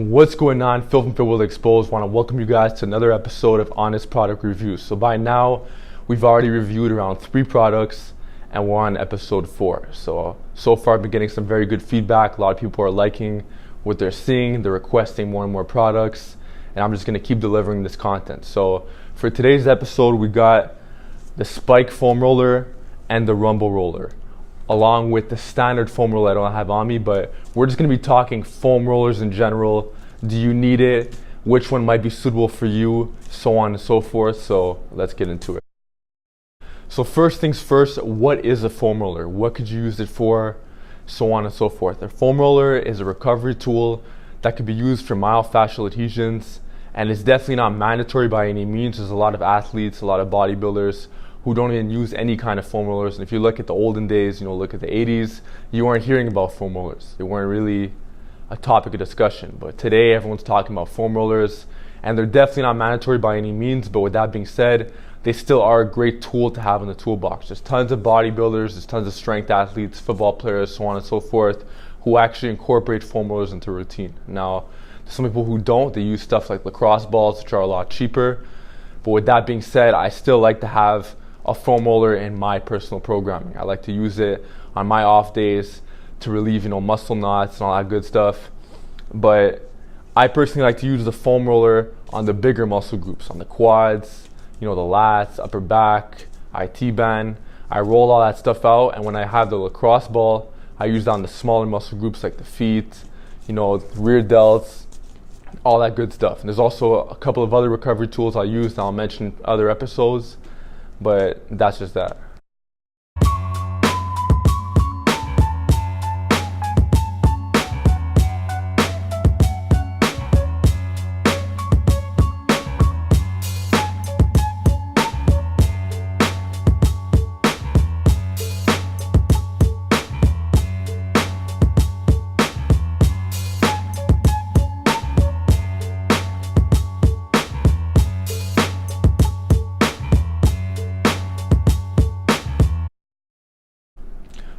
What's going on, Filth and Fit Will Exposed? Want to welcome you guys to another episode of Honest Product Reviews. So by now, we've already reviewed around 3 products and we're on episode 4. So far I've been getting some very good feedback. A lot of people are liking what they're seeing. They're requesting more and more products, and I'm just going to keep delivering this content. So for today's episode, we got the Spike foam roller and the Rumble roller, along with the standard foam roller I don't have on me, but we're just going to be talking foam rollers in general. Do you need it? Which one might be suitable for you? So on and so forth. So let's get into it. So first things first, what is a foam roller? What could you use it for? So on and so forth. A foam roller is a recovery tool that could be used for myofascial adhesions, and it's definitely not mandatory by any means. There's a lot of athletes, a lot of bodybuilders who don't even use any kind of foam rollers. And if you look at the olden days, look at the 80s, you weren't hearing about foam rollers. They weren't really a topic of discussion. But today, everyone's talking about foam rollers, and they're definitely not mandatory by any means. But with that being said, they still are a great tool to have in the toolbox. There's tons of bodybuilders, there's tons of strength athletes, football players, so on and so forth, who actually incorporate foam rollers into routine. Now, some people who don't, they use stuff like lacrosse balls, which are a lot cheaper. But with that being said, I still like to have a foam roller in my personal programming. I like to use it on my off days to relieve, muscle knots and all that good stuff. But I personally like to use the foam roller on the bigger muscle groups, on the quads, the lats, upper back, IT band. I roll all that stuff out, and when I have the lacrosse ball, I use it on the smaller muscle groups like the feet, rear delts, all that good stuff. And there's also a couple of other recovery tools I use, and I'll mention other episodes. But that's just that.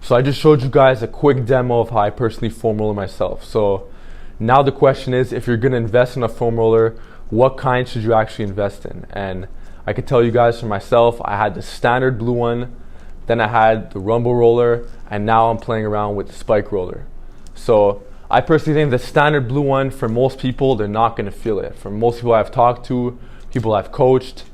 So I just showed you guys a quick demo of how I personally foam roller myself. So now the question is, if you're going to invest in a foam roller, what kind should you actually invest in? And I can tell you guys for myself, I had the standard blue one, then I had the Rumble roller, and now I'm playing around with the Spike roller. So I personally think the standard blue one, for most people, they're not going to feel it. For most people I've talked to, people I've coached,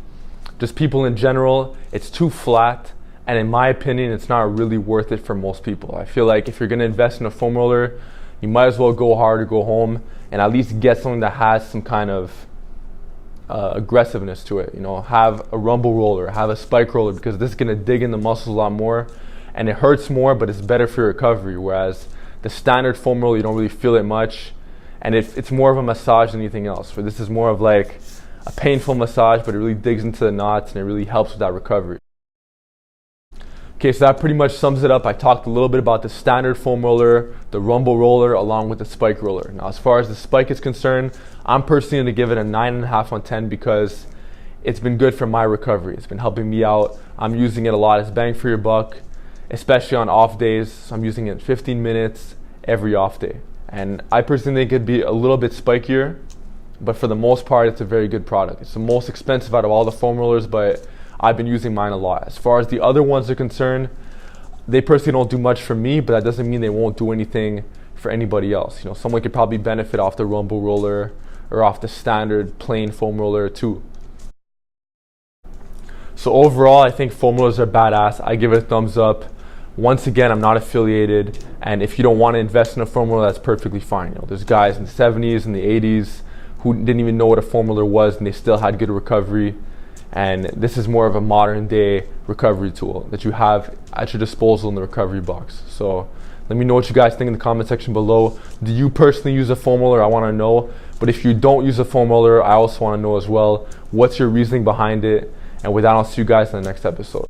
just people in general, it's too flat. And in my opinion, it's not really worth it for most people. I feel like if you're going to invest in a foam roller, you might as well go hard or go home and at least get something that has some kind of aggressiveness to it. Have a Rumble roller, have a Spike roller, because this is going to dig in the muscles a lot more and it hurts more, but it's better for your recovery. Whereas the standard foam roller, you don't really feel it much, and it's more of a massage than anything else. For this is more of like a painful massage, but it really digs into the knots and it really helps with that recovery. Okay, so that pretty much sums it up. I talked a little bit about the standard foam roller, the Rumble roller, along with the Spike roller. Now, as far as the Spike is concerned, I'm personally going to give it a 9.5 on 10 because it's been good for my recovery. It's been helping me out. I'm using it a lot. It's bang for your buck, especially on off days. So I'm using it 15 minutes every off day. And I personally think it'd be a little bit spikier, but for the most part, it's a very good product. It's the most expensive out of all the foam rollers, but I've been using mine a lot. As far as the other ones are concerned, they personally don't do much for me, but that doesn't mean they won't do anything for anybody else. Someone could probably benefit off the Rumble roller or off the standard plain foam roller too. So overall, I think foam rollers are badass. I give it a thumbs up. Once again, I'm not affiliated, and if you don't want to invest in a foam roller, that's perfectly fine. There's guys in the 70s and the 80s who didn't even know what a foam roller was, and they still had good recovery. And this is more of a modern day recovery tool that you have at your disposal in the recovery box. So let me know what you guys think in the comment section below. Do you personally use a foam roller? I want to know. But if you don't use a foam roller, I also want to know as well. What's your reasoning behind it? And with that, I'll see you guys in the next episode.